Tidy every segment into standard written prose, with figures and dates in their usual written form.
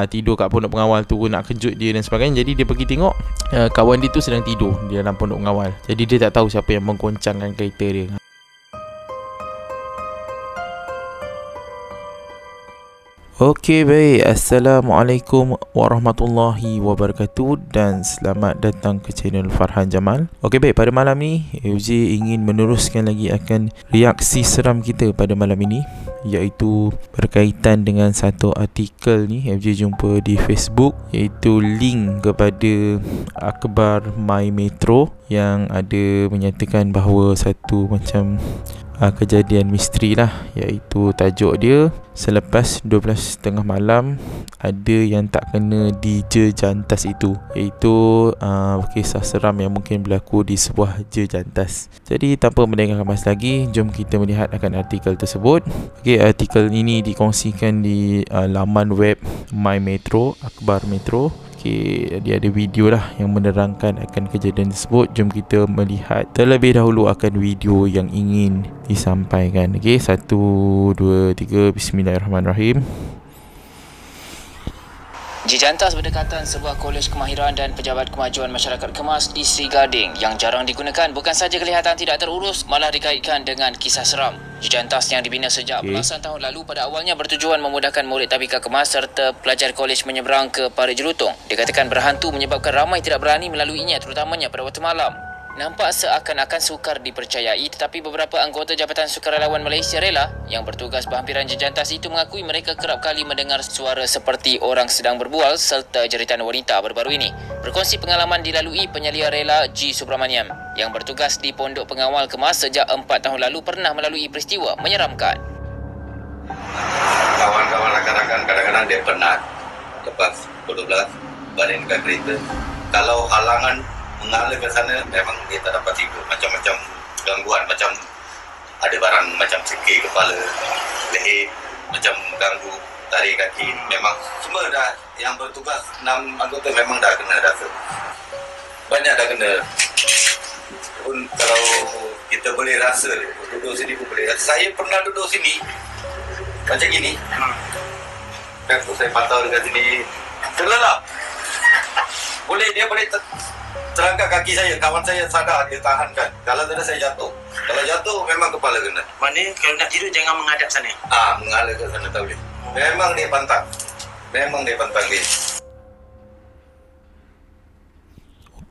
tidur kat pondok pengawal tu, nak kejut dia dan sebagainya. Jadi dia pergi tengok kawan dia tu sedang tidur di dalam pondok pengawal. Jadi dia tak tahu siapa yang menggoncangkan kereta dia. Okey, baik. Assalamualaikum warahmatullahi wabarakatuh dan selamat datang ke channel Farhan Jamal. Okey, baik. Pada malam ni FJ ingin meneruskan lagi akan reaksi seram kita pada malam ini, iaitu berkaitan dengan satu artikel ni FJ jumpa di Facebook, iaitu link kepada akhbar My Metro yang ada menyatakan bahawa satu macam kejadian misteri lah, iaitu tajuk dia selepas 12.30 malam ada yang tak kena di jejantas itu, iaitu kisah seram yang mungkin berlaku di sebuah jejantas. Jadi tanpa mendengarkan masa lagi, jom kita melihat akan artikel tersebut. Okey, artikel ini dikongsikan di laman web My Metro, akhbar Metro. Dia ada video lah yang menerangkan akan kejadian tersebut. Jom kita melihat terlebih dahulu akan video yang ingin disampaikan. Okey, 1, 2, 3, bismillahirrahmanirrahim. Jejantas berdekatan sebuah kolej kemahiran dan pejabat kemajuan masyarakat kemas di Sri Gading yang jarang digunakan bukan saja kelihatan tidak terurus, malah dikaitkan dengan kisah seram. Jejantas yang dibina sejak belasan tahun lalu pada awalnya bertujuan memudahkan murid tabika kemas serta pelajar kolej menyeberang ke Parit Jelutong. Dikatakan berhantu menyebabkan ramai tidak berani melaluinya, terutamanya pada waktu malam. Nampak seakan-akan sukar dipercayai, tetapi beberapa anggota Jabatan Sukarelawan Malaysia Rela yang bertugas berhampiran jejantas itu mengakui mereka kerap kali mendengar suara seperti orang sedang berbual serta jeritan wanita baru-baru ini. Berkongsi pengalaman dilalui penyalia Rela G. Subramaniam yang bertugas di Pondok Pengawal Kemas sejak 4 tahun lalu pernah melalui peristiwa menyeramkan. Kawan-kawan rakan-rakan kadang-kadang dia penat lepas 12 baringkan kereta. Kalau halangan mengalir ke sana, memang dia tak dapat tidur. Macam-macam gangguan, macam ada barang macam sekir kepala, leher, macam ganggu tarik kaki. Memang semua dah, yang bertugas 6 anggota memang dah kena rasa. Banyak dah kena. Pun kalau kita boleh rasa, duduk sini pun boleh rasa. Saya pernah duduk sini macam gini. Kan saya pantau dekat sini, terlelap. Dia boleh terangkat kaki saya, kawan saya sadar, dia tahankan. Kalau tidak saya jatuh. Kalau jatuh memang kepala kena. Maknanya kalau nak tidur jangan menghadap sana. Mengalir ke sana tak boleh. Memang dia pantang. Dia.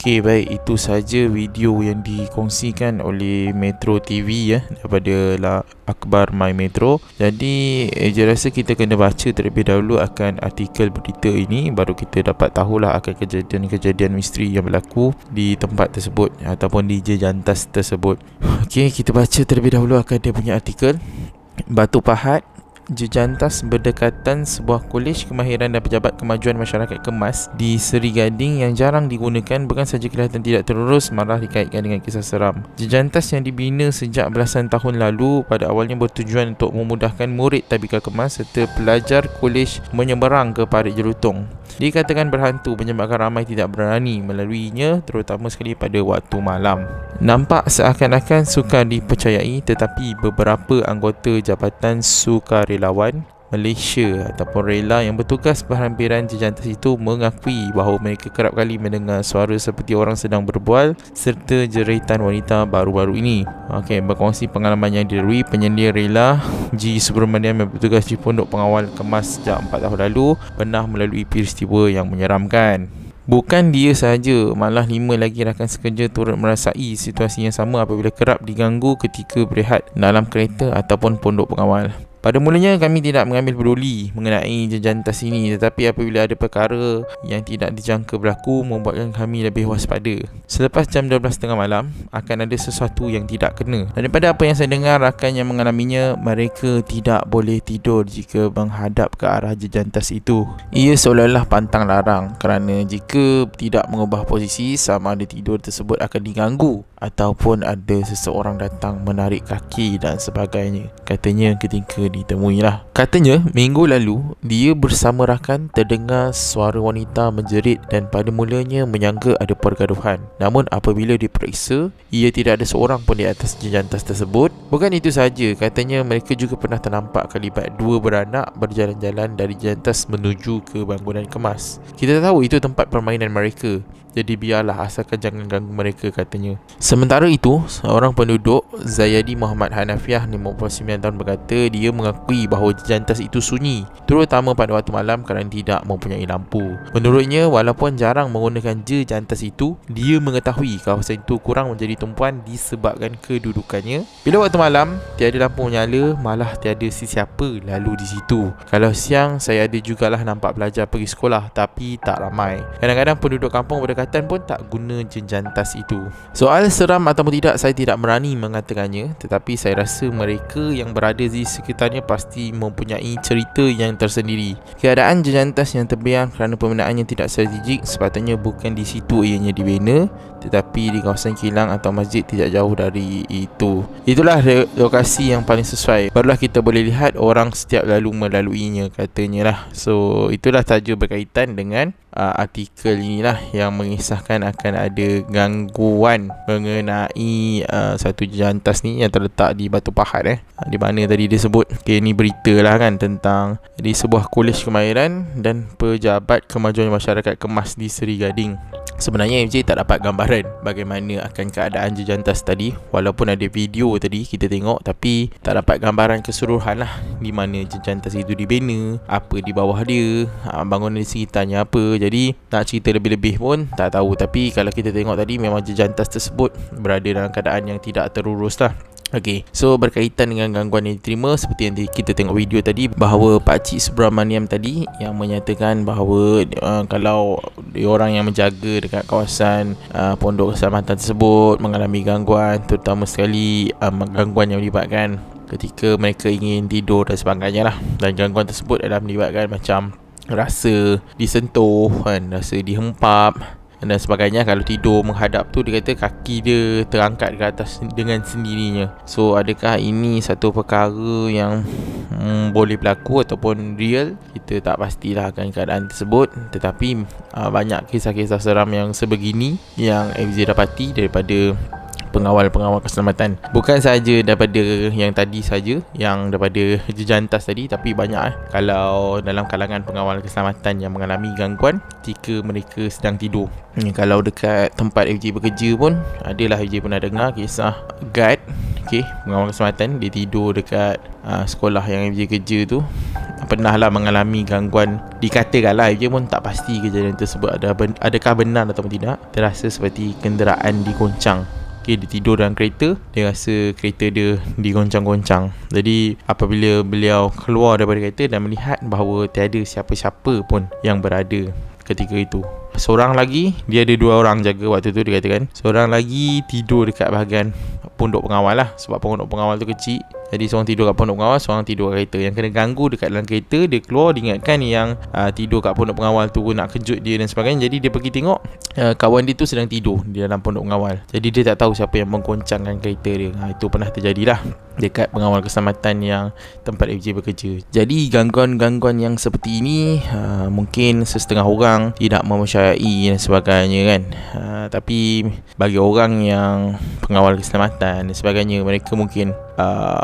Okey, baik, itu saja video yang dikongsikan oleh Metro TV daripada akhbar My Metro. Jadi saya rasa kita kena baca terlebih dahulu akan artikel berita ini, baru kita dapat tahulah akan kejadian-kejadian misteri yang berlaku di tempat tersebut ataupun di jejantas tersebut. Okey, kita baca terlebih dahulu akan dia punya artikel. Batu Pahat, jejantas berdekatan sebuah kolej kemahiran dan pejabat kemajuan masyarakat kemas di Sri Gading yang jarang digunakan bukan saja kelihatan tidak terurus, malah dikaitkan dengan kisah seram. Jejantas yang dibina sejak belasan tahun lalu pada awalnya bertujuan untuk memudahkan murid tabika kemas serta pelajar kolej menyeberang ke Parit Jelutong. Dikatakan berhantu menyebabkan ramai tidak berani melaluinya, terutama sekali pada waktu malam. Nampak seakan-akan sukar dipercayai, tetapi beberapa anggota Jabatan Sukarelawan Malaysia ataupun Rela yang bertugas berhampiran jejantas itu mengakui bahawa mereka kerap kali mendengar suara seperti orang sedang berbual serta jeritan wanita baru-baru ini. Okey, berkongsi pengalaman yang dilalui penyelia Rela G. Subramaniam yang bertugas di Pondok Pengawal Kemas sejak 4 tahun lalu pernah melalui peristiwa yang menyeramkan. Bukan dia sahaja, malah 5 lagi rakan sekerja turut merasai situasi yang sama apabila kerap diganggu ketika berehat dalam kereta ataupun pondok pengawal. Pada mulanya kami tidak mengambil peduli mengenai jejantas ini, tetapi apabila ada perkara yang tidak dijangka berlaku membuatkan kami lebih waspada. Selepas jam 12.30 malam akan ada sesuatu yang tidak kena. Daripada apa yang saya dengar rakan yang mengalaminya, mereka tidak boleh tidur jika menghadap ke arah jejantas itu. Ia seolah-olah pantang larang kerana jika tidak mengubah posisi, sama ada tidur tersebut akan diganggu ataupun ada seseorang datang menarik kaki dan sebagainya. Katanya ketika ditemui lah. Katanya minggu lalu dia bersama rakan terdengar suara wanita menjerit dan pada mulanya menyangka ada pergaduhan. Namun apabila diperiksa, ia tidak ada seorang pun di atas jejantas tersebut. Bukan itu sahaja, katanya mereka juga pernah ternampak kelibat dua beranak berjalan-jalan dari jejantas menuju ke bangunan kemas. Kita tahu itu tempat permainan mereka, jadi biarlah asalkan jangan ganggu mereka, katanya. Sementara itu, seorang penduduk Zayadi Muhammad Hanafiah 59 tahun berkata dia mengakui bahawa jejantas itu sunyi, terutama pada waktu malam kerana tidak mempunyai lampu. Menurutnya, walaupun jarang menggunakan jejantas itu, dia mengetahui kawasan itu kurang menjadi tumpuan disebabkan kedudukannya. Bila waktu malam, tiada lampu menyala, malah tiada sesiapa lalu di situ. Kalau siang, saya ada jugalah nampak pelajar pergi sekolah, tapi tak ramai. Kadang-kadang penduduk kampung berdekatan pun tak guna jejantas itu. Soal seram ataupun tidak, saya tidak berani mengatakannya, tetapi saya rasa mereka yang berada di sekitarnya pasti mempunyai cerita yang tersendiri. Keadaan jejantas yang terbiang kerana penggunaannya tidak strategik sepatutnya bukan di situ ianya dibina, tetapi di kawasan kilang atau masjid tidak jauh dari itu. Itulah lokasi yang paling sesuai. Barulah kita boleh lihat orang setiap lalu melaluinya, katanya lah. So itulah sahaja berkaitan dengan artikel inilah yang mengisahkan akan ada gangguan mengenai satu jejantas ni yang terletak di Batu Pahat di mana tadi dia sebut. Okay, ni berita lah kan tentang di sebuah kolej kemahiran dan pejabat kemajuan masyarakat kemas di Seri Gading. Sebenarnya MJ tak dapat gambaran bagaimana akan keadaan jejantas tadi. Walaupun ada video tadi kita tengok, tapi tak dapat gambaran keseluruhan lah di mana jejantas itu dibina, apa di bawah dia, bangunan di sekitarnya apa. Jadi nak cerita lebih-lebih pun tak tahu. Tapi kalau kita tengok tadi, memang jejantas tersebut berada dalam keadaan yang tidak terurus lah. Okay, so berkaitan dengan gangguan yang diterima, seperti yang kita tengok video tadi, bahawa Pakcik Subramaniam tadi yang menyatakan bahawa kalau orang yang menjaga dekat kawasan pondok keselamatan tersebut mengalami gangguan, terutama sekali gangguan yang melibatkan ketika mereka ingin tidur dan sebagainya lah. Dan gangguan tersebut adalah melibatkan macam rasa disentuh kan, rasa dihempap dan sebagainya. Kalau tidur menghadap tu, dia kata kaki dia terangkat ke atas dengan sendirinya. So adakah ini satu perkara yang boleh berlaku ataupun real? Kita tak pastilah akan keadaan tersebut. Tetapi banyak kisah-kisah seram yang sebegini yang FZ dapati daripada pengawal-pengawal keselamatan. Bukan sahaja daripada yang tadi saja, yang daripada jejantas tadi, tapi banyak kalau dalam kalangan pengawal keselamatan yang mengalami gangguan ketika mereka sedang tidur. Kalau dekat tempat FJ bekerja pun adalah, FJ pernah dengar kisah guard, pengawal keselamatan, dia tidur dekat sekolah yang FJ kerja tu, pernah lah mengalami gangguan. Dikatakan lah, FJ pun tak pasti kejadian tersebut adakah benar ataupun tidak. Terasa seperti kenderaan digoncang. Dia tidur dalam kereta, dia rasa kereta dia digoncang-goncang. Jadi apabila beliau keluar daripada kereta dan melihat bahawa tiada siapa-siapa pun yang berada ketika itu. Seorang lagi, dia ada dua orang jaga waktu tu, dia katakan. Seorang lagi tidur dekat bahagian pondok pengawal lah, sebab pondok pengawal tu kecil. Jadi seorang tidur kat pondok pengawal, seorang tidur kat kereta. Yang kena ganggu dekat dalam kereta, dia keluar, dia ingatkan yang tidur kat pondok pengawal tu nak kejut dia dan sebagainya. Jadi dia pergi tengok kawan dia tu sedang tidur di dalam pondok pengawal. Jadi dia tak tahu siapa yang menggoncangkan kereta dia. Itu pernah terjadilah dekat pengawal keselamatan yang tempat FJ bekerja. Jadi gangguan-gangguan yang seperti ini mungkin sesetengah orang tidak mempercayai dan sebagainya kan. Tapi bagi orang yang pengawal keselamatan dan sebagainya, mereka mungkin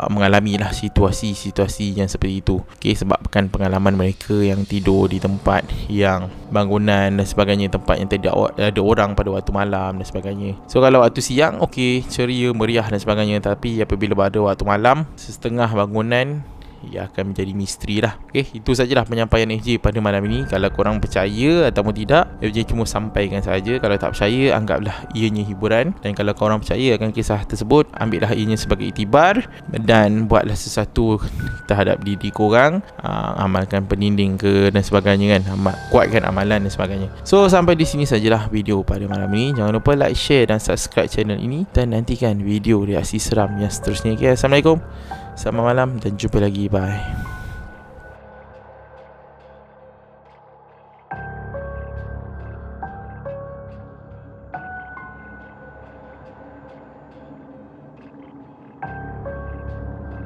mengalami lah situasi-situasi yang seperti itu. Sebabkan pengalaman mereka yang tidur di tempat yang bangunan dan sebagainya, tempat yang tidak ada orang pada waktu malam dan sebagainya. So kalau waktu siang ceria, meriah dan sebagainya. Tapi apabila pada waktu malam, setengah bangunan ia akan menjadi misteri lah. Itu sajalah penyampaian FJ pada malam ini. Kalau korang percaya ataupun tidak, FJ cuma sampaikan saja. Kalau tak percaya, anggaplah ianya hiburan. Dan kalau korang percaya akan kisah tersebut, ambillah ianya sebagai iktibar dan buatlah sesuatu terhadap diri korang. Amalkan peninding ke dan sebagainya kan, kuatkan amalan dan sebagainya. So sampai di sini sajalah video pada malam ini. Jangan lupa like, share dan subscribe channel ini, dan nantikan video reaksi seram yang seterusnya. Assalamualaikum, selamat malam dan jumpa lagi. Bye.